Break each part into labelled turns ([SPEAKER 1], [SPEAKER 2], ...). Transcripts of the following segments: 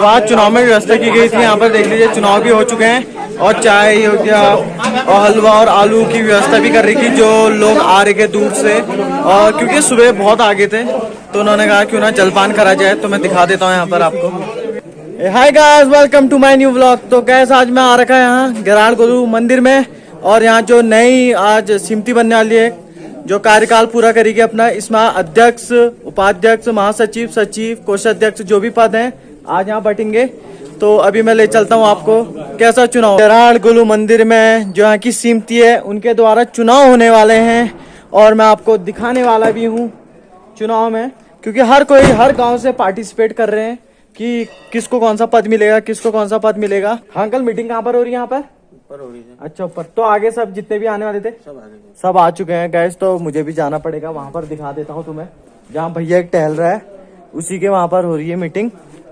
[SPEAKER 1] तो आज चुनाव में व्यवस्था की गई थी। यहाँ पर देख लीजिए चुनाव भी हो चुके हैं और चाय हो गया और हलवा और आलू की व्यवस्था भी कर रही थी जो लोग आ रहे थे दूर से। और क्योंकि सुबह बहुत आगे थे तो उन्होंने कहा क्यों ना जलपान करा जाए, तो मैं दिखा देता हूँ यहाँ पर आपको। Hi guys, welcome to my new vlog. तो गैस आज मैं आ रखा है यहाँ गराड़ गुरु मंदिर में, और यहाँ जो नई आज समिति बनने वाली है जो कार्यकाल पूरा करेगी अपना, इसमें अध्यक्ष, उपाध्यक्ष, महासचिव, सचिव, कोषाध्यक्ष जो भी पद हैं आज यहाँ बटेंगे। तो अभी मैं ले चलता हूँ आपको कैसा चुनाव गराड़ गुरु मंदिर में जो यहाँ की समिति है उनके द्वारा चुनाव होने वाले हैं, और मैं आपको दिखाने वाला भी हूँ चुनाव में, क्योंकि हर कोई हर गाँव से पार्टिसिपेट कर रहे हैं कि किसको कौन सा पद मिलेगा, किसको कौन सा पद मिलेगा। हाँ अंकल, मीटिंग कहाँ पर हो रही है? यहाँ पर हो रही है। अच्छा, ऊपर। तो आगे सब जितने भी आने वाले थे सब आ चुके हैं गैस, तो मुझे भी जाना पड़ेगा वहां पर। दिखा देता हूँ तुम्हें जहाँ भैया एक टहल रहा है उसी के वहां पर हो रही है मीटिंग।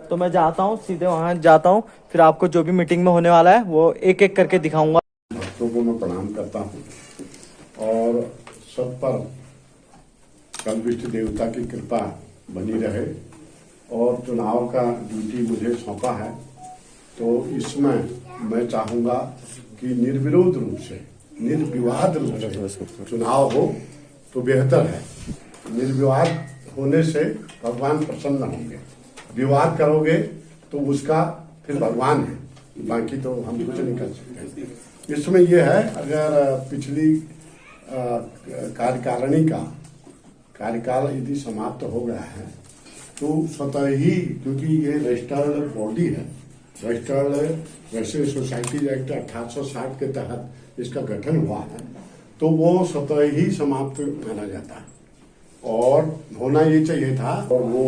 [SPEAKER 1] तो मैं जाता हूँ सीधे वहां जाता हूँ, फिर आपको जो भी मीटिंग में होने वाला है वो एक एक करके दिखाऊंगा।
[SPEAKER 2] भक्तों को मैं प्रणाम करता हूँ और सब पर कल्पिष्ट देवता की कृपा बनी रहे। और चुनाव का ड्यूटी मुझे सौंपा है, तो इसमें मैं चाहूंगा कि निर्विरोध रूप से, निर्विवाद रूप से चुनाव हो तो बेहतर है। निर्विवाद होने से भगवान प्रसन्न होंगे, विवाद करोगे तो उसका फिर भगवान है, बाकी तो हम कुछ नहीं कर सकते। इसमें यह है, अगर पिछली कार्यकारिणी का कार्यकाल यदि समाप्त हो गया है तो स्वतः ही, क्योंकि ये रजिस्टर्ड बॉडी है, रजिस्टर्ड रेसिडेंट सोसाइटीज एक्ट 1860 के तहत इसका गठन हुआ है, तो वो स्वतः ही समाप्त माना जाता है और होना ये चाहिए था। और वो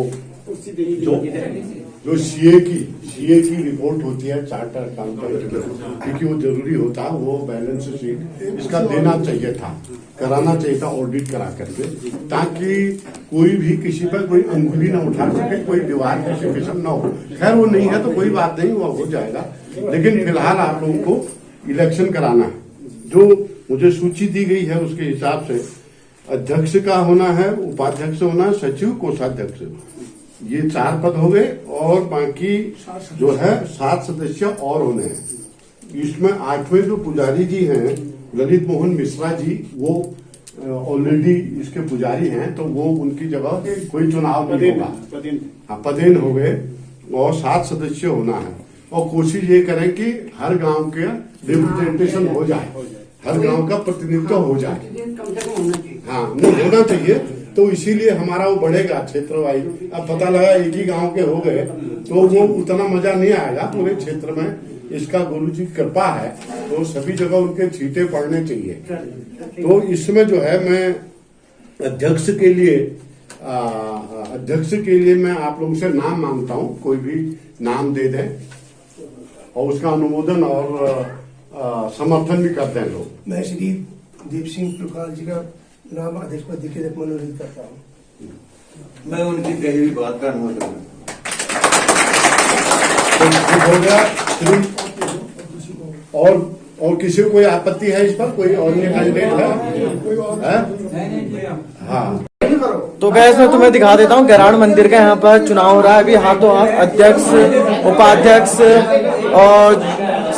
[SPEAKER 2] जो सीए की रिपोर्ट होती है चार्टर अकाउंटेंट की, क्योंकि वो जरूरी होता है, वो बैलेंस शीट इसका देना चाहिए था, कराना चाहिए था ऑडिट करा करके, ताकि कोई भी किसी पर कोई अंगुली ना उठा सके, कोई विवाद किसी किस्म ना हो। खैर वो नहीं है तो कोई बात नहीं, वो हो जाएगा। लेकिन फिलहाल आप लोगों को इलेक्शन कराना है। जो मुझे सूची दी गई है उसके हिसाब से अध्यक्ष का होना है, उपाध्यक्ष होना है, सचिव, कोषाध्यक्ष, ये 4 पद हो गए और बाकी जो है 7 सदस्य और होने हैं। इसमें 8वें जो पुजारी जी हैं ललित मोहन मिश्रा जी, वो ऑलरेडी इसके पुजारी हैं, तो वो उनकी जगह कोई चुनाव नहीं होगा। हाँ, पदेन हो गए और 7 सदस्य होना है। और कोशिश ये करें कि हर गांव के रिप्रेजेंटेशन हो जाए, हर गांव का प्रतिनिधित्व हो जाए। हाँ, नहीं होना चाहिए, तो इसीलिए हमारा वो बढ़ेगा क्षेत्र वाइज। अब पता लगा एक ही गांव के हो गए तो वो उतना मजा नहीं आएगा। पूरे क्षेत्र में इसका गुरु जी कृपा है तो सभी जगह उनके छींटे पड़ने चाहिए। तो इसमें जो है मैं अध्यक्ष के लिए मैं आप लोगों से नाम मांगता हूँ, कोई भी नाम दे दें और उसका अनुमोदन और समर्थन भी करते हैं लोग।
[SPEAKER 3] मैं श्री दीप सिंह प्रकाश जी का नाम अध्यक्ष पद के लिए मनोनीत करता हूँ।
[SPEAKER 4] मैं उनकी कही हुई बात का अनुमोदन
[SPEAKER 2] हो गया। और किसी को कोई आपत्ति है इस पर? कोई और कैंडिडेट है? हाँ,
[SPEAKER 1] तो गैस मैं तुम्हें दिखा देता हूँ गराड़ मंदिर का यहाँ पर चुनाव हो रहा है अभी। हाथों हाथ अध्यक्ष, उपाध्यक्ष और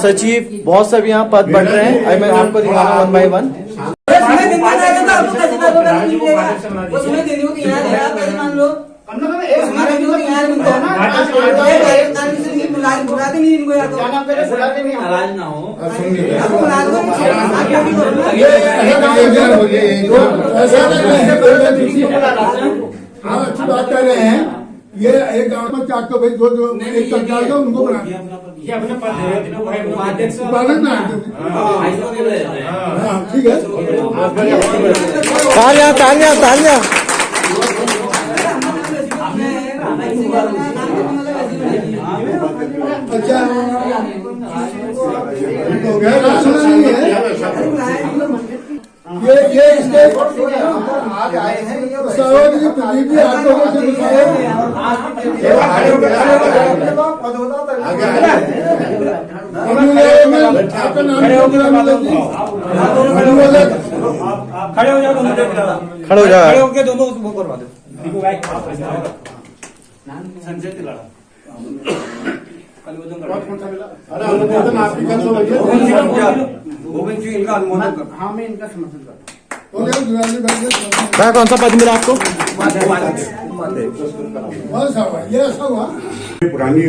[SPEAKER 1] सचिव, बहुत सभी यहाँ पद बढ़ रहे हैं। अभी मैं आपको दिखाऊंगा 1 बाय 1।
[SPEAKER 3] अच्छी बात कर रहे हैं। ये एक गांव में 4 तो भाई जो एक सरकार का उनको बना ठीक है।
[SPEAKER 1] तालियां तालियां तालियां।
[SPEAKER 3] अच्छा, ये इसके आज आए हैं
[SPEAKER 1] खड़े हो जाओ, खड़े होके दोनों वो करवा दो। संजय तिलाड़ा।
[SPEAKER 2] कौन सा मिला? अरे अनुमोदन आप ही कर दो भैया।
[SPEAKER 4] गोविंद सिंह इनका अनुमोदन करता
[SPEAKER 5] हाँ मैं इनका समर्थन करता
[SPEAKER 3] हो गया दुलारी भाई के समर्थन।
[SPEAKER 1] भाई कौन सा पद मिला आपको?
[SPEAKER 3] बस हुआ ये ऐसा हुआ।
[SPEAKER 6] पुरानी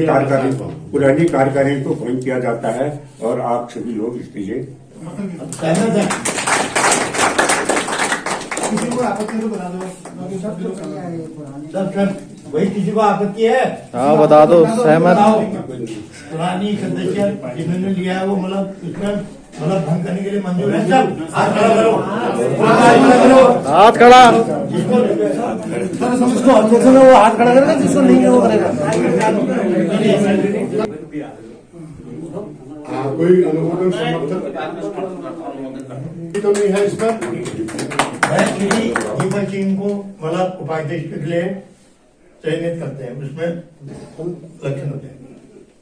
[SPEAKER 6] कार्यकारिणी को भंग किया जाता है और आप सभी लोग इसके लिए
[SPEAKER 5] किसी को आपत्ति तो बता दो।
[SPEAKER 7] वही किसी को आपत्ति है?
[SPEAKER 1] हाँ बता दो, सहमत।
[SPEAKER 7] पुरानी सदस्य जिन्होंने लिया है वो मतलब इसमें मतलब भंग करने के लिए मंजूर है सब? हाथ खड़ा करो,
[SPEAKER 1] हाथ खड़ा।
[SPEAKER 7] जिसको ऑब्जेक्शन है वो हाथ खड़ा करेगा, जिसको नहीं है वो करेगा।
[SPEAKER 2] हाँ, कोई अनुमोदन समर्थन तो नहीं है इस पर?
[SPEAKER 7] मैं श्री दीपक सिंह को मतलब उपाध्यक्ष के लिए चयनित करते हैं, उसमें लक्षण होते हैं।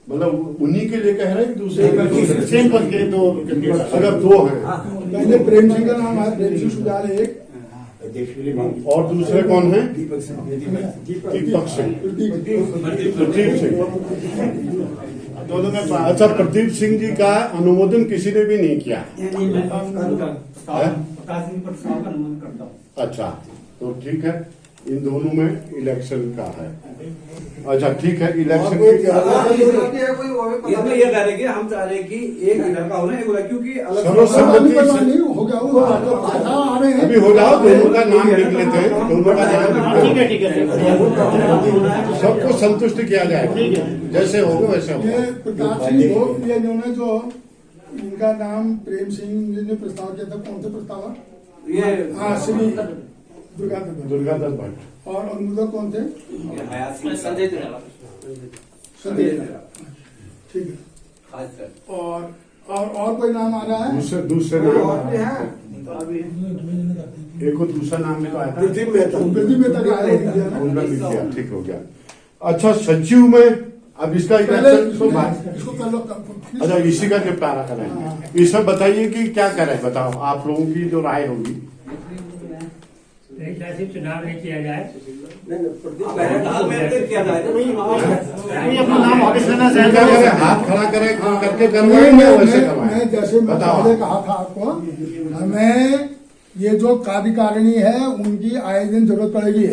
[SPEAKER 2] मतलब उन्हीं के लिए कह रहे हैं कि दूसरे
[SPEAKER 7] सेम पद के दो
[SPEAKER 2] अगर दो हैं
[SPEAKER 3] पहले प्रेम सिंह का नाम है, प्रेम सिंह सुजाल एक,
[SPEAKER 7] अध्यक्ष के लिए
[SPEAKER 2] और दूसरे कौन है? दीपक सिंह, प्रदीप सिंह। दोनों में अच्छा, प्रदीप सिंह जी का अनुमोदन किसी ने भी नहीं किया। अच्छा, तो ठीक है, इन दोनों में इलेक्शन का है। अच्छा ठीक है, इलेक्शन
[SPEAKER 4] इसमें ये कह रहे कि हम चाह रहे हैं कि एक लड़का होना एक लड़की, क्योंकि अलग
[SPEAKER 2] सर्वसम्मति
[SPEAKER 3] नहीं हो गया वो आ रहे हैं।
[SPEAKER 2] अभी हो जाओ, दोनों का नाम लिख लेते हैं, दोनों का नाम लिख लेते हैं, सबको संतुष्ट किया जाएगा, जैसे होगा वैसे होगा।
[SPEAKER 3] ये प्रताप सिंह हो, ये इन्होंने जो इनका नाम प्रेम सिंह जी ने प्रस्ताव किया था, कौन सा प्रस्ताव?
[SPEAKER 4] ये
[SPEAKER 3] हाँ, श्री दुर्गादत्त।
[SPEAKER 2] दुर्गादत्त भट्ट
[SPEAKER 3] और अनुमोदक कौन थे?
[SPEAKER 4] संजय
[SPEAKER 3] संजय। ठीक है। और कोई नाम आ रहा है?
[SPEAKER 2] दूसरे नाम एक को दूसरा नाम भी तो आया था,
[SPEAKER 3] प्रदीप मेहता का आया है।
[SPEAKER 2] उनका लिख दिया, ठीक हो गया। अच्छा, सचिव में अब इसका इलेक्शन
[SPEAKER 3] इसको कर लो।
[SPEAKER 2] अच्छा, इसी का निपटारा करें। ये सब बताइए कि क्या करें, बताओ आप लोगों की जो राय होगी।
[SPEAKER 7] चुनाव नहीं किया जाए,
[SPEAKER 4] किया जाए
[SPEAKER 7] अपना नाम ऑडिट करना
[SPEAKER 2] क्या करें, हाथ खड़ा करें करके करवाएंगे वैसे करवाएं?
[SPEAKER 3] मैं जैसे मैं
[SPEAKER 2] बताओ।
[SPEAKER 3] पहले कहा था आपको, हमें ये जो कार्यकारिणी है उनकी आए दिन जरूरत पड़ेगी,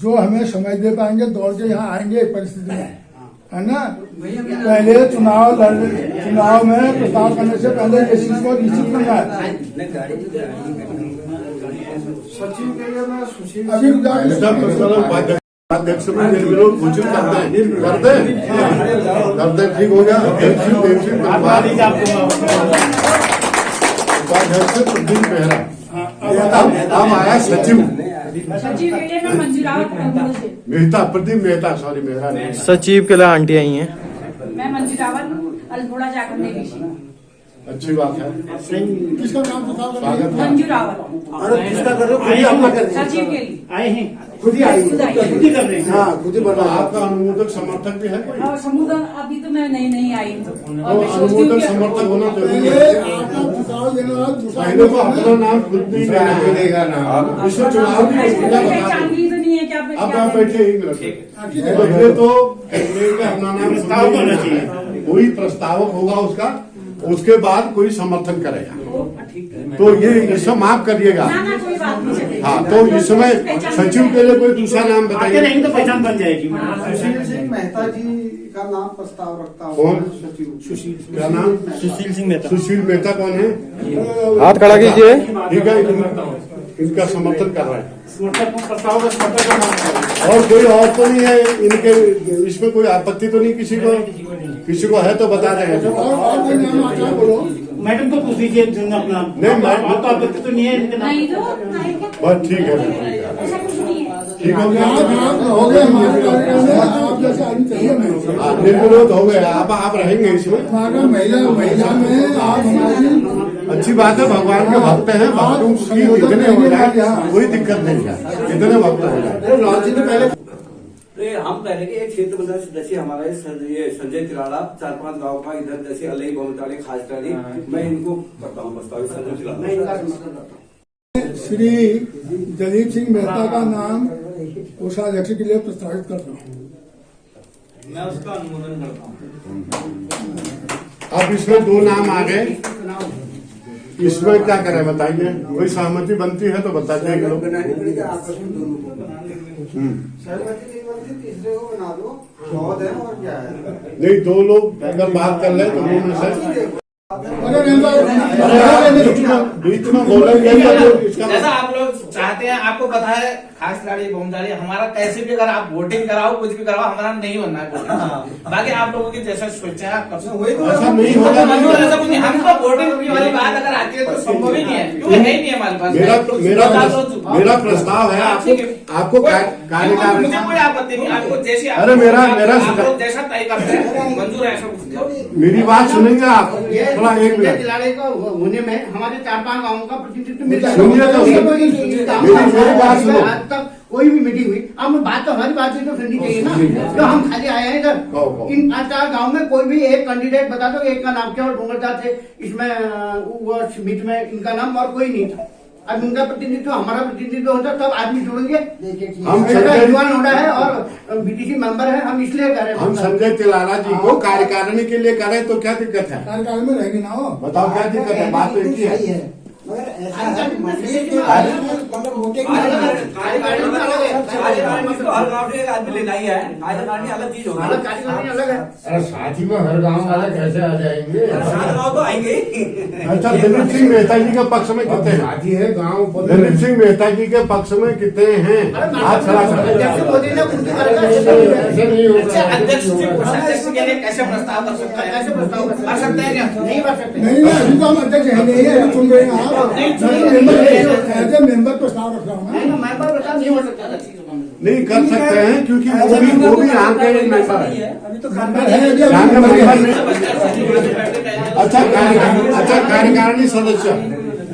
[SPEAKER 3] जो हमें समझ दे पाएंगे, दौड़ के यहाँ आएंगे परिस्थिति में, है ना। पहले चुनाव में प्रस्ताव करने से पहले ये चीज को निश्चित करना है।
[SPEAKER 5] सचिव के लिए मैं सुशील
[SPEAKER 3] अभी
[SPEAKER 2] अध्यक्ष में निर्विरोध घोषित कर दे, ठीक हो गया। उपाध्यक्ष प्रदीप मेहरा, अब आया सचिव
[SPEAKER 8] सचिव के लिए मैं मंजू रावत
[SPEAKER 2] मेहता, प्रदीप मेहता, सॉरी मेहरा नहीं।
[SPEAKER 1] सचिव के लिए आंटी आई हैं।
[SPEAKER 8] मैं मंजू रावत अल्मोड़ा जाकर नहीं,
[SPEAKER 2] अच्छी बात है।
[SPEAKER 3] किसका नाम प्रस्ताव कर
[SPEAKER 2] स्वागत है।
[SPEAKER 8] मंजू रावत
[SPEAKER 7] अरे किसका कर रहे हो?
[SPEAKER 8] सचिव के लिए
[SPEAKER 7] आए हैं,
[SPEAKER 3] खुद ही आई,
[SPEAKER 8] खुद आई।
[SPEAKER 7] खुद ही कर रहे हैं।
[SPEAKER 3] हाँ खुद ही बना।
[SPEAKER 2] आपका अनुमोदक समर्थक भी है कोई?
[SPEAKER 8] और समुदाय अभी तो मैं नहीं आई हूँ, और
[SPEAKER 2] तो
[SPEAKER 8] मैं सोचती हूँ
[SPEAKER 2] अनुमोदक
[SPEAKER 8] कि
[SPEAKER 2] समर्थक होना जरूरी
[SPEAKER 3] पहले
[SPEAKER 2] है।
[SPEAKER 3] आपका प्रस्ताव देना,
[SPEAKER 2] पहले तो अपना नाम खुद नहीं
[SPEAKER 6] देगा ना।
[SPEAKER 2] इसमें चुनाव की
[SPEAKER 8] ऐसे
[SPEAKER 2] प्रक्रिया
[SPEAKER 8] कोई
[SPEAKER 2] बता
[SPEAKER 8] पहचान
[SPEAKER 2] दो।
[SPEAKER 8] भी तो नहीं है क्या
[SPEAKER 2] अब आप बैठिए, एक मिनट। पहले तो अपना नाम
[SPEAKER 7] प्रस्ताव होना चाहिए।
[SPEAKER 2] कोई प्रस्तावक होगा उसका, उसके बाद कोई समर्थन करेगा, तो ये सब माफ करिएगा।
[SPEAKER 8] ना कोई बात नहीं चलेगी।
[SPEAKER 2] हाँ, तो इस समय सचिव के लिए कोई दूसरा नाम
[SPEAKER 7] आगे
[SPEAKER 2] बताइए।
[SPEAKER 7] नहीं तो पहचान बन जाएगी।
[SPEAKER 5] सुशील सिंह मेहता जी का नाम प्रस्ताव रखता हूँ।
[SPEAKER 2] कौन?
[SPEAKER 5] सचिव
[SPEAKER 2] क्या नाम?
[SPEAKER 1] सुशील सिंह मेहता।
[SPEAKER 2] सुशील मेहता कौन है?
[SPEAKER 1] हाथ खड़ा कीजिए।
[SPEAKER 2] ठीक है, इनका समर्थन कर रहे हैं।
[SPEAKER 7] प्रस्ताव का समर्थन का नाम
[SPEAKER 2] और कोई और तो नहीं है इनके, इसमें कोई आपत्ति तो नहीं किसी को? किसी को है तो बता दें।
[SPEAKER 3] और कोई नाम आता है बोलो।
[SPEAKER 7] मैडम को पूछ लीजिए अपना।
[SPEAKER 2] नहीं, मैं
[SPEAKER 7] आपको आपत्ति तो नहीं है इनके नाम?
[SPEAKER 8] नहीं तो नहीं क्या?
[SPEAKER 2] बस ठीक है,
[SPEAKER 8] ऐसा कुछ नहीं है।
[SPEAKER 2] ठीक हो गया।
[SPEAKER 3] आप हो गए हमारे कार्यक्रम में, आप जैसे आदमी चाहिए नहीं।
[SPEAKER 2] हाँ, निर्विरोध हो गया। आप रहेंगे इसमें।
[SPEAKER 3] हमारा महिला में आप हमारी
[SPEAKER 2] अच्छी बात है, भगवान के भक्त हैं, भक्तों की इतने हो जाए कोई दिक्कत नहीं है, इतने भक्त हो जाए।
[SPEAKER 4] हम कह रहे कि एक क्षेत्र में जैसे हमारा ये संजय तिराड़ा 4-5 गांव का इधर जैसे अलई बहुताली खासटाली, मैं इनको करता हूँ प्रस्ताव संजय तिराड़ा।
[SPEAKER 3] श्री दलीप सिंह मेहता का नाम कोषाध्यक्ष के लिए प्रस्तावित कर रहा हूँ।
[SPEAKER 4] मैं उसका अनुमोदन करता हूँ।
[SPEAKER 2] अब इसमें 2 नाम आ गए, इसमें क्या करें बताइए? कोई सहमति बनती है तो बताते हैं लोग।
[SPEAKER 5] सहमति नहीं बनती तीसरे को बना दो, बहुत है और क्या है।
[SPEAKER 2] नहीं, 2 लोग अगर बात कर ले तो उनमें से बीच में बोलेंगे तो इसका
[SPEAKER 9] जैसा आप लोग चाहते हैं, आपको पता है खास खिलाड़ी बहुमताड़ी हमारा कैसे भी, अगर आप वोटिंग कराओ कुछ भी कराओ, हमारा नहीं बनना है। बाकी आप लोगों की जैसा सोचा है आप कर सकते हो।
[SPEAKER 2] ऐसा नहीं होगा।
[SPEAKER 9] ऐसा कुछ नहीं, हम तो वोटिंग वाली बात अगर आती है तो संभव ही नहीं है, क्योंकि है ही नहीं हमारे पास।
[SPEAKER 2] मेरा प्रस्ताव है आपको कार्यकारिणी।
[SPEAKER 9] मुझे कोई आपत्ति नहीं, आपको जैसी
[SPEAKER 2] अरे मेरा
[SPEAKER 9] आप लोग जैसा तय करते हैं मंजूर है, ऐसा कुछ
[SPEAKER 2] मेरी बात सुनेंगे आप थोड़ा, 1 मिनट।
[SPEAKER 5] खिलाड़ी को होने में हमारे 4-5 गाँवों का प्रतिनिधित्व मिल
[SPEAKER 2] सुनिए तो, मेरी बात सुनो।
[SPEAKER 5] आज तक कोई भी मीटिंग हुई, अब बात तो हमारी बात तो सुननी चाहिए ना, जो हम खाली आए हैं इधर। इन 4 गाँव में कोई भी एक कैंडिडेट बता दो, एक का नाम क्या, और डोंगरदा थे इसमें, वो मीट में इनका नाम और कोई नहीं था। अब उनका प्रतिनिधित्व हमारा प्रतिनिधित्व होता तब आदमी जोड़ेंगे। हम युवान होना है और बीटीसी मेंबर है, हम इसलिए कर रहे हैं।
[SPEAKER 2] हम संजय तिलारा जी को कार्यकारिणी के लिए करें तो क्या दिक्कत है?
[SPEAKER 3] कार्यकाल में रहेगी ना हो।
[SPEAKER 2] बताओ क्या दिक्कत है? बात तो एक ही है।
[SPEAKER 4] हर गाँव से एक आदमी लेना ही है, कार्यकारिणी अलग चीज होगी।
[SPEAKER 5] अलग है।
[SPEAKER 7] अरे साथ ही में हर गाँव वाले कैसे आ जाएंगे?
[SPEAKER 4] 7 गाँव तो आएंगे।
[SPEAKER 2] अच्छा, दिलीप सिंह मेहता जी के पक्ष में कितने हैं?
[SPEAKER 7] साथी है गाँव।
[SPEAKER 2] दिलीप सिंह मेहता जी के पक्ष में कितने हैं? आज खड़ा
[SPEAKER 7] ऐसे नहीं होगा।
[SPEAKER 9] अध्यक्ष के लिए कैसे प्रस्ताव कर सकते हैं? कैसे प्रस्ताव कर सकते हैं क्या? नहीं कर सकते।
[SPEAKER 3] नहीं ना, अभी तो हम अध्यक्ष है नहीं है, सुन रहे हैं आप। मेंबर प्रस्ताव रख रहा हूँ ना।
[SPEAKER 5] मेंबर प्रस्ताव नहीं हो सकता।
[SPEAKER 2] नहीं कर सकते हैं क्योंकि वो भी यहाँ के एक मेंबर है।
[SPEAKER 3] अभी तो मेंबर है,
[SPEAKER 2] यहाँ के मेंबर नहीं। अच्छा, कार्यकारिणी सदस्य।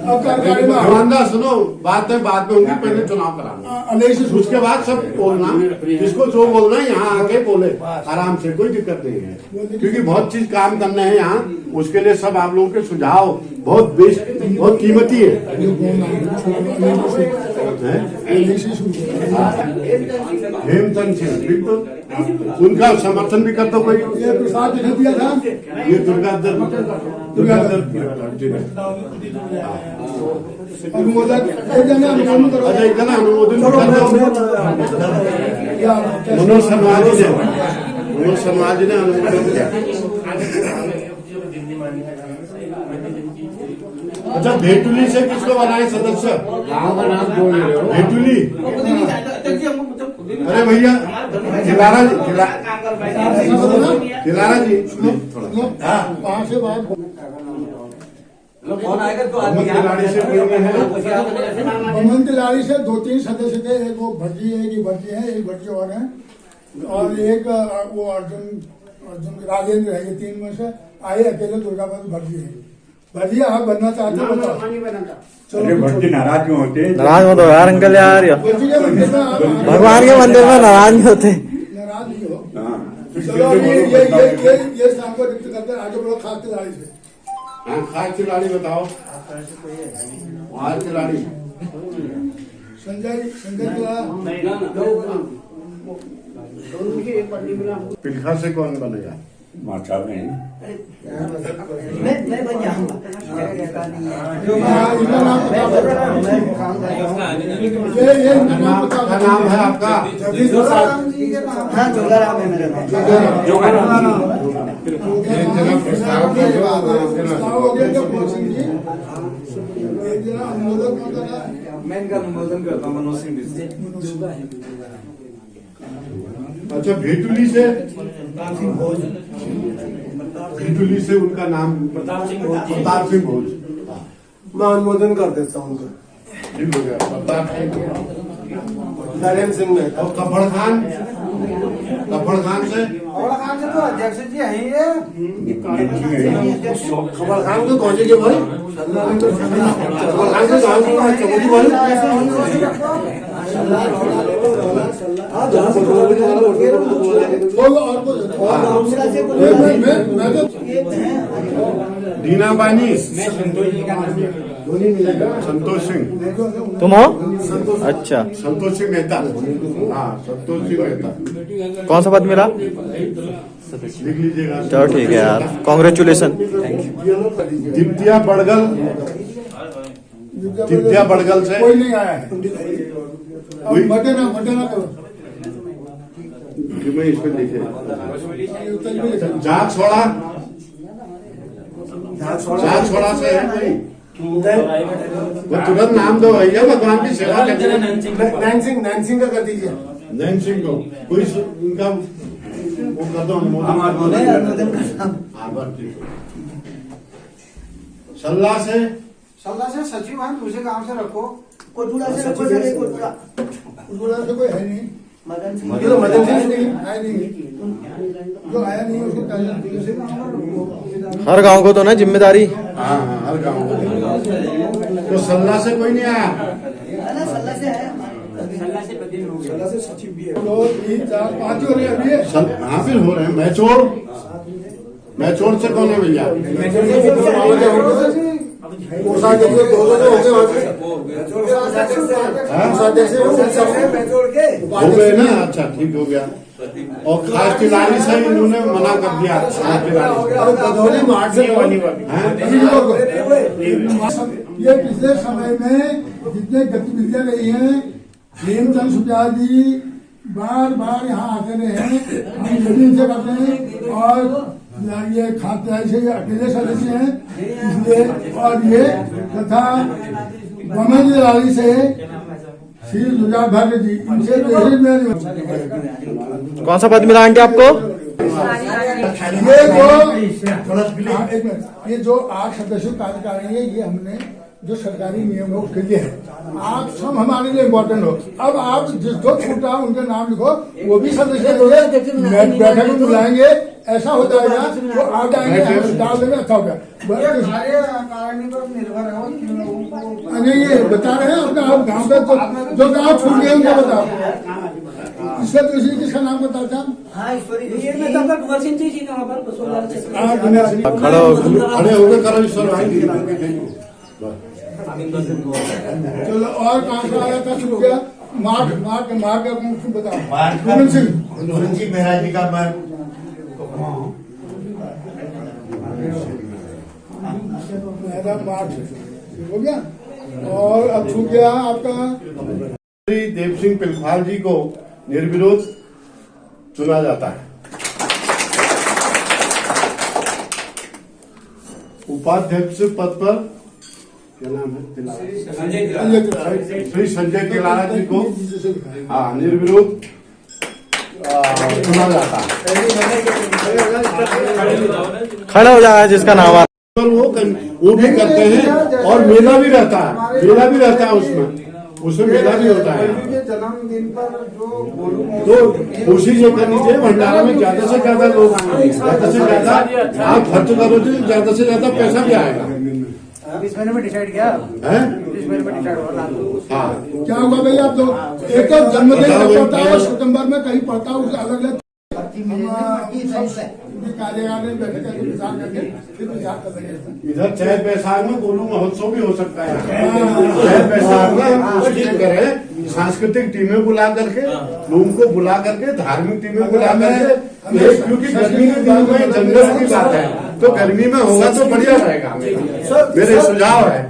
[SPEAKER 3] अब कार्यकारिणी में
[SPEAKER 2] ईमानदार सुनो, बाद में होंगी, पहले चुनाव कराना,
[SPEAKER 3] अलेश
[SPEAKER 2] उसके बाद सब बोलना, जिसको जो बोलना है यहाँ आके बोले आराम से, कोई दिक्कत नहीं है। क्योंकि बहुत चीज काम करना है यहाँ, उसके लिए सब आप लोगों के सुझाव बहुत बेस्ट, बहुत कीमती है। हेमचंद सिंह, बिल्कुल उनका समर्थन भी करता कोई।
[SPEAKER 3] ये प्रसाद ने दिया था,
[SPEAKER 2] ये दुर्गाधर जी ने।
[SPEAKER 3] अनुमोदन एक जना अनुमोदन करो।
[SPEAKER 2] अच्छा, एक जना अनुमोदन मनोज शर्मा जी ने अनुमोदन किया। अच्छा, भेटुली से किसको बनाए सदस्य?
[SPEAKER 7] गाँव का नाम क्यों ले रहे हो?
[SPEAKER 2] भेटुली। अरे भैया खिलारा जी थोड़ा
[SPEAKER 3] वहाँ से बात
[SPEAKER 4] कौन आएगा तो आदमी
[SPEAKER 2] खिलाड़ी से कोई नहीं है।
[SPEAKER 3] बमन तिलारी से 2-3 सदस्य थे, एक वो भट्टी है, एक भट्टी है, एक भट्टी और है, और एक वो अर्जुन राजेंद्र है। ये 3 में से आए अकेले दुर्गापति भट्टी है। भट्टी आप बनना चाहते हो बताओ।
[SPEAKER 6] अरे भट्टी नाराज क्यों होते?
[SPEAKER 1] नाराज मत हो यार अंकल यार,
[SPEAKER 3] भट्टी के मंदिर में आप
[SPEAKER 1] भगवान के मंदिर में नाराज नहीं होते।
[SPEAKER 3] नाराज नहीं हो। चलो अभी ये स्थान को रिक्त करते हैं, आगे बढ़ो खास तिलारी से।
[SPEAKER 2] खास खिलाड़ी बताओ, खास खिलाड़ी
[SPEAKER 3] संजय तिवारी
[SPEAKER 2] पिलखा से कौन बनेगा?
[SPEAKER 6] माचा में
[SPEAKER 5] मैं बन जाऊंगा।
[SPEAKER 3] इनका नाम ये नाम
[SPEAKER 2] क्या नाम है आपका?
[SPEAKER 3] जगदीश प्रसाद।
[SPEAKER 5] हाँ, जोगाराम है मेरा नाम।
[SPEAKER 3] प्रस्ताव हो गया क्या मनोज सिंह जी? एक जना अनुमोदन कौन करना है?
[SPEAKER 4] मैं इनका अनुमोदन करता हूँ, मनोज सिंह जी।
[SPEAKER 2] अच्छा, भेटुली से उनका नाम प्रताप सिंह भोज।
[SPEAKER 3] मैं अनुमोदन कर देता हूँ उनका।
[SPEAKER 2] ठीक हो गया। प्रताप
[SPEAKER 3] नरेंद्र सिंह ने
[SPEAKER 2] और कफड़ खान से
[SPEAKER 5] और खान से तो अध्यक्ष जी है ये।
[SPEAKER 3] खबर खान को कौन के भाई? खबर खान को चौधरी भाई।
[SPEAKER 2] दीना बानी।
[SPEAKER 9] मैं संतोष जी का नाम
[SPEAKER 2] संतोष सिंह।
[SPEAKER 1] तुम हो? अच्छा,
[SPEAKER 2] संतोष सिंह मेहता। हाँ, संतोष सिंह मेहता।
[SPEAKER 1] कौन सा पद मिला?
[SPEAKER 2] लिख लीजिएगा।
[SPEAKER 1] चलो ठीक है यार, कॉन्ग्रेचुलेसन।
[SPEAKER 2] दिप्तिया बड़गल, दिप्तिया बड़गल से
[SPEAKER 3] कोई नहीं आया है। अब मटे ना करो।
[SPEAKER 2] कि मैं इस पे लिखे जाग छोड़ा से है कोई? वो तुरंत नाम दो भैया, भगवान की सेवा करते हैं।
[SPEAKER 3] नैन सिंह का कर दीजिए।
[SPEAKER 2] नैन सिंह को कोई उनका वो कर दो। सल्ला से
[SPEAKER 3] सचिव है, दूसरे काम से रखो। कोटुड़ा से रखो। कोटुड़ा से कोई है नहीं। मदन सिंह है नहीं, जो आया नहीं उसको
[SPEAKER 1] हर गांव को तो ना जिम्मेदारी।
[SPEAKER 2] हाँ, हर गाँव तो सल्ला से कोई नहीं आया।
[SPEAKER 3] सल्ला से सचिव भी है। 2 3 4 5 हो रहे अभी।
[SPEAKER 2] हाँ, फिर हो रहे हैं। मैचोड़ से कौन है भैया? हो गए ना? अच्छा, ठीक हो गया। और खास खिलाड़ी से इन्होंने मना कर दिया। खास
[SPEAKER 3] ये पिछले समय में जितने गतिविधियां रही हैं, प्रेमचंद सुप्रिया जी बार बार यहाँ आते रहे हैं, हम जमीन से करते हैं। और ये खाते से ये अकेले सदस्य हैं इसलिए। और ये तथा गवर्नमेंट रैली से श्री जुजाल भट्ट जी, इनसे
[SPEAKER 1] कौन सा पद मिला आंटी आपको?
[SPEAKER 3] ये जो 8 सदस्यों कार्यकारिणी है, ये हमने जो सरकारी नियम है उसके लिए है। आप सब हमारे लिए इम्पोर्टेंट हो। अब आप जो छूटा उनके नाम लिखो, वो भी सदस्य बैठक में बुलाएंगे, ऐसा हो जाएगा। वो आ जाएंगे, हम डाल देंगे, अच्छा हो गया। अरे ये बता रहे हैं अपना, आप गाँव का जो गाँव छूट गए उनको बताओ। इसका दूसरी किसका नाम बताओ था?
[SPEAKER 2] खड़े होकर करो ईश्वर भाई।
[SPEAKER 3] चलो, और कहाँ से आया था? शुरू किया मार्ग का मुख्य बताओ। पूरन सिंह
[SPEAKER 7] महाराज जी का
[SPEAKER 3] मार्ग हो गया। और अब छूट गया आपका
[SPEAKER 2] श्री देव सिंह पिलफाल जी को निर्विरोध चुना जाता है। उपाध्यक्ष पद पर क्या नाम है? श्री संजय तिलारा जी को निर्विरोध चुना जाता है।
[SPEAKER 1] खड़ा हो जाएगा जिसका नाम आ।
[SPEAKER 2] वो भी करते हैं। और मेला भी रहता है उसमें मेला भी होता है।
[SPEAKER 3] जन्मदिन पर
[SPEAKER 2] तो कोशिश ये करनी चाहिए भंडारा में ज्यादा से ज्यादा लोग आएंगे, ज्यादा से ज्यादा आप खर्च करो तो ज्यादा से ज्यादा पैसा भी आएगा।
[SPEAKER 3] इस महीने में डिसाइड किया
[SPEAKER 2] है?
[SPEAKER 3] इस महीने में डिसाइड होगा।
[SPEAKER 2] हाँ,
[SPEAKER 3] क्या हुआ भैया? आप लोग एक तो जन्मदिन पड़ता है सितंबर में, कहीं पड़ता है उससे अलग अलग कार्यकाल में बैठे करके विचार करके फिर विचार कर देंगे।
[SPEAKER 2] इधर चैत बैसाख में गोलू महोत्सव भी हो सकता है। चैत बैसाख में हम कोशिश करें सांस्कृतिक टीमें बुला करके, लोगों को बुला करके, धार्मिक टीमें बुला करके, क्योंकि गर्मी के दिनों में जंगल की बात है, तो गर्मी में होगा तो बढ़िया रहेगा। मेरे सुझाव है।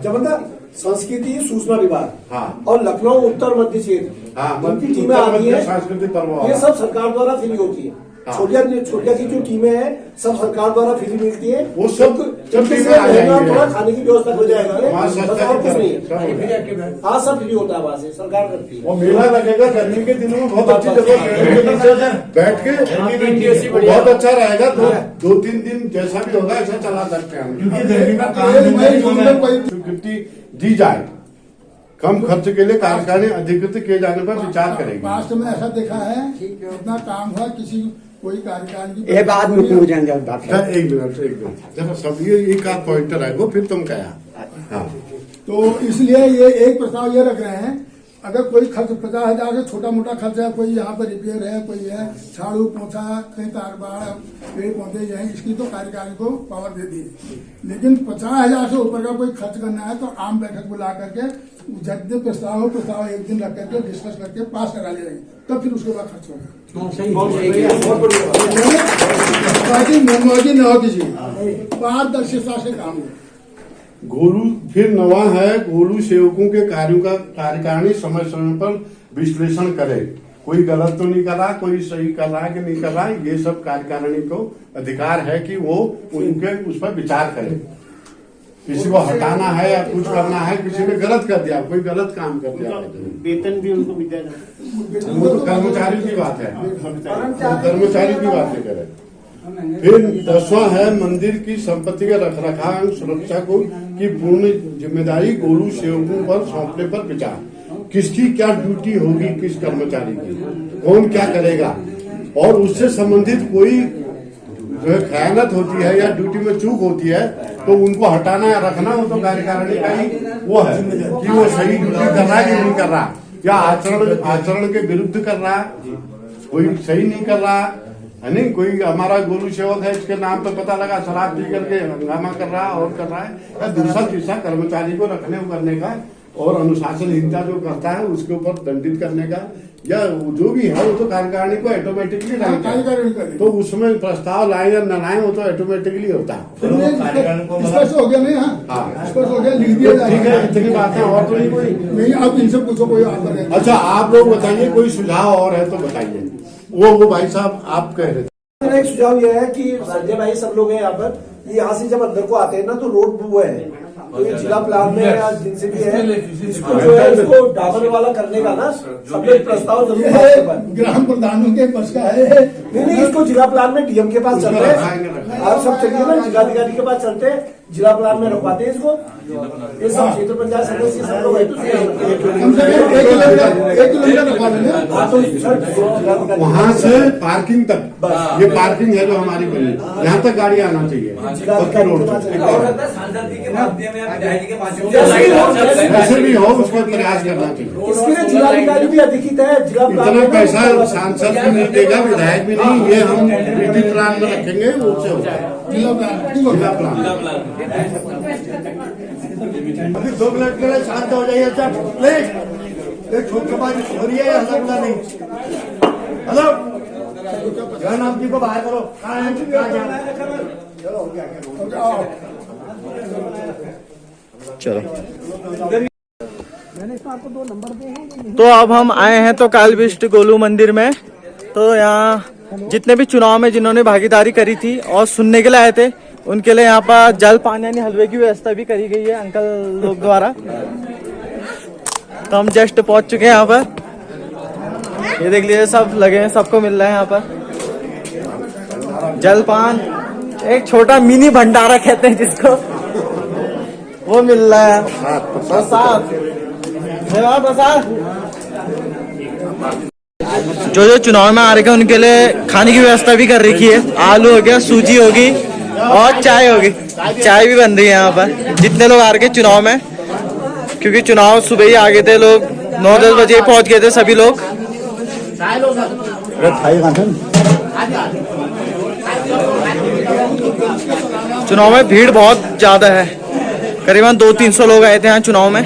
[SPEAKER 10] संस्कृति सूचना विभाग
[SPEAKER 2] हाँ,
[SPEAKER 10] और लखनऊ उत्तर मध्य क्षेत्र,
[SPEAKER 2] हाँ,
[SPEAKER 10] उनकी टीमें आती है।
[SPEAKER 2] सांस्कृतिक पर्व
[SPEAKER 10] ये सब सरकार द्वारा फ्री होती है। छोटिया की जो टीमें हैं सब सरकार द्वारा फ्री मिलती है।
[SPEAKER 2] वो सब
[SPEAKER 10] थोड़ा खाने की व्यवस्था हो जाएगी,
[SPEAKER 2] और
[SPEAKER 10] कुछ नहीं। हाँ, सब फ्री होता है वहाँ से, सरकार करती है।
[SPEAKER 2] और मेला लगेगा गर्मी के दिनों में, बहुत अच्छी जगह बैठ के बहुत अच्छा रहेगा। 2-3 दिन जैसा भी होगा ऐसा चला सकते हैं। स्वीकृति दी जाए, कम खर्च के लिए कार्यकारिणी अधिकृत किए जाने पर विचार करेंगे।
[SPEAKER 3] पास्ट में ऐसा देखा है इतना काम हुआ, किसी कोई कार्यकारिणी
[SPEAKER 10] एक आदमी हो जाएंगे।
[SPEAKER 2] एक मिनट जरा सब ये एक आध पॉइंटर है वो, फिर तुम क्या। हाँ,
[SPEAKER 3] तो इसलिए ये एक प्रस्ताव ये रख रहे हैं, अगर कोई खर्च 50,000 से छोटा मोटा खर्च है, कोई यहाँ पर रिपेयर है, कोई है झाड़ू पोछा, कहीं तार बाड़ पेड़ पौधे हैं, इसकी तो कार्यकारी को पावर दे दी। लेकिन 50,000 से ऊपर का कोई खर्च करना है तो आम बैठक बुला करके जितने प्रस्ताव हो प्रस्ताव एक दिन रख करके डिस्कस करके पास करा ले जाएंगे, तब फिर उसके बाद खर्च होगा। मोदी न हो कीजिए, पारदर्शिता से काम हो।
[SPEAKER 2] गोलू फिर नवा है, गोलू सेवकों के कार्यों का कार्यकारिणी समय समय पर विश्लेषण करे, कोई गलत तो नहीं कर रहा, कोई सही कर रहा है कि नहीं कर रहा है, ये सब कार्यकारिणी को अधिकार है कि वो उनके उस पर विचार करे। किसी को हटाना है या कुछ करना है, किसी ने गलत कर दिया, कोई गलत काम कर दिया,
[SPEAKER 5] वेतन भी उनको मिल जाएगा।
[SPEAKER 2] वो तो कर्मचारी की बात है, कर्मचारी की बातें करें। फिर 10वां है मंदिर की संपत्ति के रखरखाव सुरक्षा को की पूर्ण जिम्मेदारी गोलू सेवकों पर सौंपने पर विचार। किसकी क्या ड्यूटी होगी, किस कर्मचारी की, कौन क्या करेगा, और उससे संबंधित कोई जो है खयानत होती है या ड्यूटी में चूक होती है तो उनको हटाना या रखना, वो तो कार्यकारिणी का ही वो है कि वो सही ड्यूटी कर रहा है कि नहीं कर रहा, या आचरण के विरुद्ध कर रहा है, कोई सही नहीं कर रहा है नहीं। कोई हमारा गोलू सेवक है, इसके नाम पे पता लगा शराब पी करके हंगामा कर रहा है और कर रहा है, या दूसरा तीसरा कर्मचारी को रखने करने का और अनुशासनहीनता जो करता है उसके ऊपर दंडित करने का, या जो भी है वो तो कार्यकारिणी को ऑटोमेटिकली रहेगा। तो उसमें प्रस्ताव लाए या न लाए वो तो ऑटोमेटिकली होता है।
[SPEAKER 3] स्पष्ट हो गया नहीं? हाँ स्पष्ट हो गया, लिख दिया जाएगा।
[SPEAKER 2] ठीक है, इतनी बातें और तो नहीं कोई
[SPEAKER 3] नहीं, आप इनसे पूछो कोई आता है।
[SPEAKER 2] अच्छा आप लोग बताइए, कोई सुझाव और है तो बताइए। वो भाई साहब आप कह रहे थे।
[SPEAKER 10] मेरा एक सुझाव यह है कि संजय भाई सब लोग हैं यहाँ पर, यहाँ से जब अंदर को आते हैं ना तो रोड वो है, तो ये जिला प्लान में या जिनसे भी है इसको जो है इसको डाबर वाला करने का ना सब लोग प्रस्ताव जरूर
[SPEAKER 3] ग्राम प्रधानों के बस का है।
[SPEAKER 10] नहीं, इसको जिला प्लान में डीएम के पास चलते हैं, आप सब चलिए ना जिलाधिकारी के पास चलते हैं, जिला प्लान में रखवाते हैं इसको। ये सब क्षेत्र पंचायत सदस्य सब लोग
[SPEAKER 3] एक किलोमीटर रखवा देंगे।
[SPEAKER 2] वहाँ से पार्किंग तक, ये पार्किंग है जो हमारी बनी, यहाँ तक गाड़ी आना चाहिए पक्की रोड से। जैसे भी हो उसका प्रयास करना चाहिए।
[SPEAKER 10] इसके लिए जिलाधिकारी भी अधिकृत है, जिला
[SPEAKER 2] इतना पैसा सांसद भी नहीं देगा, विधायक भी नहीं, ये हम नीति प्लान में रखेंगे, उससे होगा जिला प्लान।
[SPEAKER 7] अभी 2 मिनट के लिए शांत हो जाइए सर प्लीज। एक छोटबाजी हो रही है, हल्ला नहीं। हेलो जय नाम जी को बाहर करो।
[SPEAKER 1] चलो तो अब हम आए हैं तो कालबिस्ट गोलू मंदिर में। तो यहाँ जितने भी चुनाव में जिन्होंने भागीदारी करी थी और सुनने के लिए आए थे उनके लिए यहाँ पर जल पानी यानी हलवे की व्यवस्था भी करी गई है अंकल लोग द्वारा। तो हम जस्ट पहुंच चुके हैं यहाँ पर, ये देख लीजिए सब लगे हैं, सबको मिल रहा है यहाँ पर जलपान, एक छोटा मिनी भंडारा कहते हैं जिसको, वो मिल रहा है। प्रसाद प्रसाद जो चुनाव में आ रहे हैं उनके लिए खाने की व्यवस्था भी कर रखी है। आलू हो गया, सूजी होगी और चाय होगी, चाय भी बन रही है यहाँ पर जितने लोग आ रहे चुनाव में, क्योंकि चुनाव सुबह ही आ गए थे लोग, 9-10 बजे पहुंच गए थे सभी लोग। चुनाव में भीड़ बहुत ज्यादा है, करीबन 200-300 लोग आए थे यहाँ चुनाव में।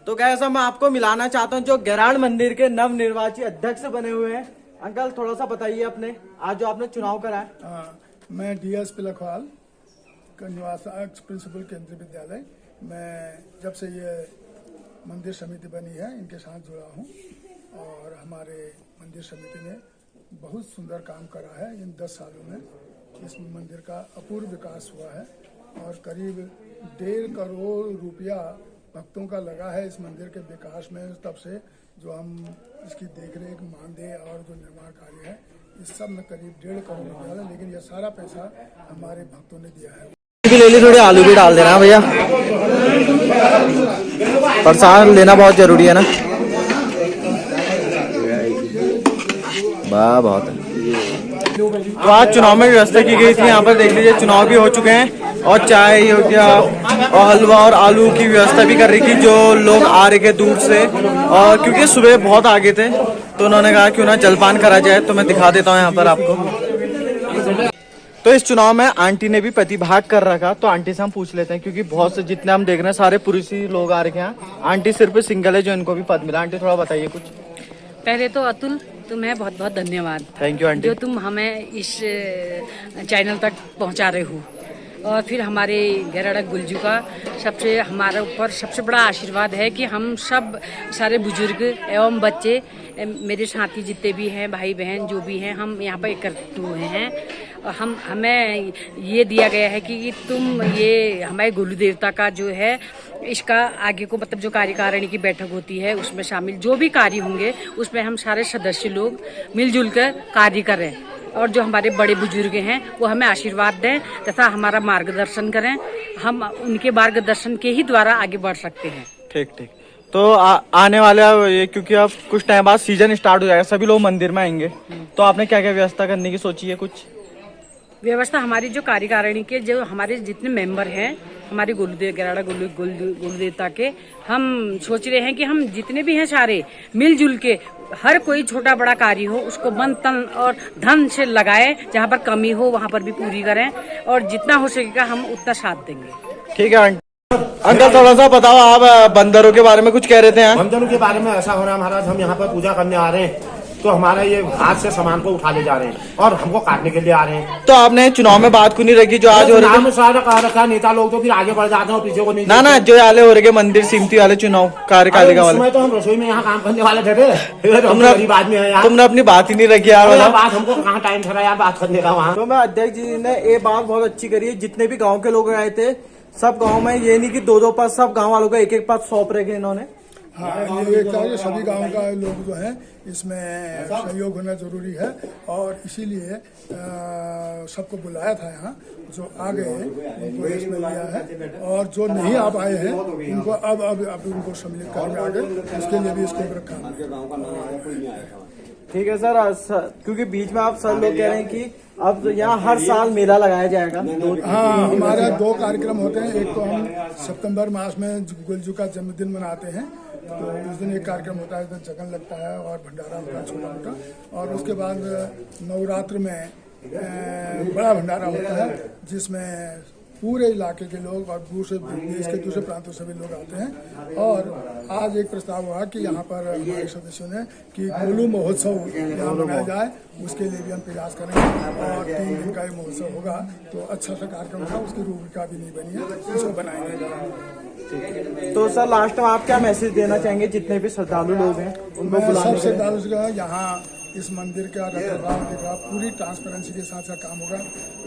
[SPEAKER 1] तो कैसा मैं आपको मिलाना चाहता हूँ जो गैराड़ मंदिर के नव निर्वाचित अध्यक्ष बने हुए हैं। अंकल थोड़ा सा बताइए अपने, आज जो आपने चुनाव करा है।
[SPEAKER 3] मैं DS पिलखवाल का निवास प्रिंसिपल केंद्रीय विद्यालय, मैं जब से ये मंदिर समिति बनी है इनके साथ जुड़ा हूँ और हमारे मंदिर समिति ने बहुत सुंदर काम करा है। इन 10 सालों में इस मंदिर का अपूर्व विकास हुआ है और करीब 1.5 करोड़ रुपया भक्तों का लगा है इस मंदिर के विकास में। तब से जो हम इसकी देखरेख, मानदेय और जो निर्माण कार्य है इस सब में करीब 1.5 करोड़ रुपया है, लेकिन यह सारा पैसा हमारे भक्तों ने दिया है।
[SPEAKER 1] ले ली, थोड़े आलू भी डाल देना भैया, प्रसाद लेना बहुत जरूरी है ना। बहुत है। तो आज चुनाव में व्यवस्था की गई थी, यहाँ पर देख लीजिए चुनाव भी हो चुके हैं और चाय हो गया और हलवा और आलू की व्यवस्था भी कर रही थी जो लोग आ रहे थे दूर से। और क्योंकि सुबह बहुत आगे थे तो उन्होंने कहा क्यों ना जलपान करा जाए, तो मैं दिखा देता हूँ यहाँ पर आपको। तो इस चुनाव में आंटी ने भी प्रतिभाग कर रखा, तो आंटी से हम पूछ लेते हैं क्योंकि बहुत से जितने हम देख रहे हैं सारे पुरुष ही लोग आ रखे हैं। आंटी सिर्फ सिंगल है जो इनको भी पद मिला। आंटी थोड़ा बताइए कुछ।
[SPEAKER 8] पहले तो अतुल तुम्हें बहुत बहुत धन्यवाद,
[SPEAKER 1] थैंक यू आंटी।
[SPEAKER 8] जो तुम हमें इस चैनल तक पहुंचा रहे हो। और फिर हमारे गैराडा गुलजू का हमारे ऊपर सबसे बड़ा आशीर्वाद है कि हम सब सारे बुजुर्ग एवं बच्चे, मेरे साथी जितने भी हैं, भाई बहन जो भी हैं, हम यहाँ पर एकत्रित हुए हैं। और हमें ये दिया गया है कि तुम ये हमारे गुरु देवता का जो है इसका आगे को मतलब जो कार्यकारिणी की बैठक होती है उसमें शामिल जो भी कार्य होंगे उसमें हम सारे सदस्य लोग मिलजुल कर कार्य करें। और जो हमारे बड़े बुजुर्ग हैं वो हमें आशीर्वाद दें तथा हमारा मार्गदर्शन करें। हम उनके मार्गदर्शन के ही द्वारा आगे बढ़ सकते हैं।
[SPEAKER 1] ठीक ठीक। तो आने वाले ये क्योंकि अब कुछ टाइम बाद सीजन स्टार्ट हो जाएगा, सभी लोग मंदिर में आएंगे, तो आपने क्या क्या व्यवस्था करने की सोची है? कुछ
[SPEAKER 8] व्यवस्था हमारी जो कार्यकारिणी के जो हमारे जितने मेंबर हैं हमारे गुरुदेव गैराडा गुरुदेवता के, हम सोच रहे हैं कि हम जितने भी हैं सारे मिलजुल के हर कोई छोटा बड़ा कार्य हो उसको मन तन और धन से लगाए, जहाँ पर कमी हो वहाँ पर भी पूरी करें और जितना हो सकेगा हम उतना साथ देंगे। ठीक है अंकल, थोड़ा सा बताओ, आप बंदरों के बारे में कुछ कह रहे थे?
[SPEAKER 10] बंदरों के बारे में ऐसा हो रहा है महाराज, हम यहाँ पर पूजा करने आ रहे हैं तो हमारा ये हाथ से सामान को उठा ले जा रहे हैं और हमको काटने के लिए आ रहे हैं।
[SPEAKER 1] तो आपने चुनाव में बात क्यों नहीं रखी जो आज हो रही है?
[SPEAKER 10] सारा कहा रखा नेता लोग तो फिर आगे बढ़ जाते हैं और पीछे को नहीं।
[SPEAKER 1] ना जो आले हो रहे मंदिर सीमती वाले चुनाव कार्यपालिका वाले,
[SPEAKER 10] तो हम रसोई में यहाँ काम करने वाले थे,
[SPEAKER 1] तुमने अपनी बात ही नहीं रखी यार।
[SPEAKER 10] बात हमको कहाँ टाइम था यार बात करने का वहाँ।
[SPEAKER 1] तो मैं अध्यक्ष जी ने ये बात बहुत अच्छी करी है, जितने भी गाँव के लोग आए थे सब गाँव में ये नहीं की 2-2 पद, सब गाँव वालों का एक पद सौंप रखे इन्होंने।
[SPEAKER 3] हाँ, ये चाहिए सभी गांव का लोग जो है इसमें सहयोग होना जरूरी है और इसीलिए सबको बुलाया था यहाँ। जो आ गए उनको इसमें लिया है और जो नहीं आ पाए हैं उनको अब उनको सम्मिलित करने आगे उसके लिए भी इसको रखा।
[SPEAKER 1] ठीक है सर, क्योंकि बीच में आप सर लोग कह रहे हैं कि अब यहाँ हर साल मेला लगाया जाएगा।
[SPEAKER 3] हाँ, हमारे 2 कार्यक्रम होते हैं। एक तो हम सितंबर मास में गुलजू का जन्मदिन मनाते हैं तो उस दिन एक कार्यक्रम होता है, इसमें जगन लगता है और भंडारा होता है छोटा मोटा। और उसके बाद नवरात्र में बड़ा भंडारा होता है जिसमें पूरे इलाके के लोग और देश के दूसरे प्रांतों से भी लोग आते हैं। और आज एक प्रस्ताव हुआ कि यहाँ पर हमारे सदस्यों ने कि गोलू महोत्सव यहाँ मनाया जाए, उसके लिए भी हम प्रयास करेंगे। और 3 दिन का ये महोत्सव होगा तो अच्छा सा कार्यक्रम होगा, उसकी रूपरेखा भी नहीं बनी है, उसको बनाएंगे।
[SPEAKER 1] तो सर लास्ट में आप क्या मैसेज देना चाहेंगे जितने भी श्रद्धालु लोग हैं उनको?
[SPEAKER 3] सब श्रद्धालु का यहाँ इस मंदिर का रखरखाव देगा, पूरी ट्रांसपेरेंसी के साथ काम होगा।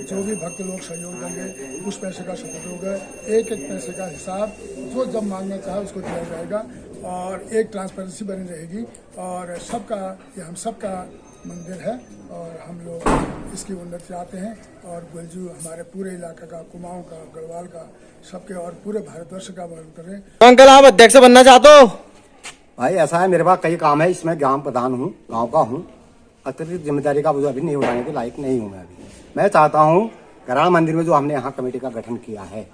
[SPEAKER 3] जो भी भक्त लोग सहयोग देंगे उस पैसे का सदुपयोग होगा, एक पैसे का हिसाब जो जब मांगना चाहे उसको दिया जाएगा और एक ट्रांसपेरेंसी बनी रहेगी। और सबका ये हम सबका मंदिर है और हम लोग इसकी उन्नति चाहते हैं और गुलजू हमारे पूरे इलाके का, कुमाऊं का, गढ़वाल का, सबके और पूरे भारतवर्ष का वर्णन करें।
[SPEAKER 1] तो अंकल आप अध्यक्ष बनना चाहते हो?
[SPEAKER 10] भाई ऐसा है, मेरे पास कई काम है, इसमें ग्राम प्रधान हूँ, गांव का हूँ, अतिरिक्त जिम्मेदारी का मुझे अभी नहीं उठाने के लायक नहीं हूँ मैं अभी। मैं चाहता हूँ गैराडा मंदिर में जो हमने यहाँ कमेटी का गठन किया है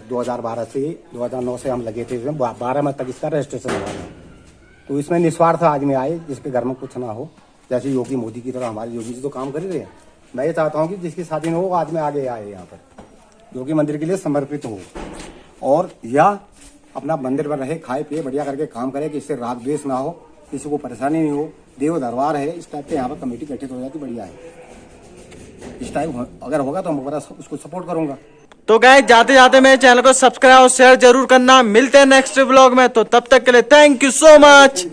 [SPEAKER 10] 2012 से 2009 से हम लगे थे, इसमें 12 में तक इसका रजिस्ट्रेशन हुआ है। तो इसमें निस्वार्थ आदमी आए जिसके घर में कुछ ना हो, जैसे योगी मोदी की तरह हमारे योगी जी तो काम कर रहे हैं। मैं ये चाहता हूँ कि जिसकी शादी न हो आदमी आगे आए यहाँ पर, जो कि मंदिर के लिए समर्पित हो और या अपना मंदिर में रहे, खाए पिए बढ़िया करके काम करे कि इससे राग द्वेष ना हो, किसी को परेशानी नहीं हो। देव दरबार है, इस टाइप के यहाँ पर कमेटी गठित हो जाती बढ़िया है। इस टाइप अगर होगा तो मैं उसको सपोर्ट करूंगा।
[SPEAKER 1] तो गाइस जाते जाते मेरे चैनल को सब्सक्राइब और शेयर जरूर करना। मिलते हैं नेक्स्ट व्लॉग में, तो तब तक के लिए थैंक यू सो मच।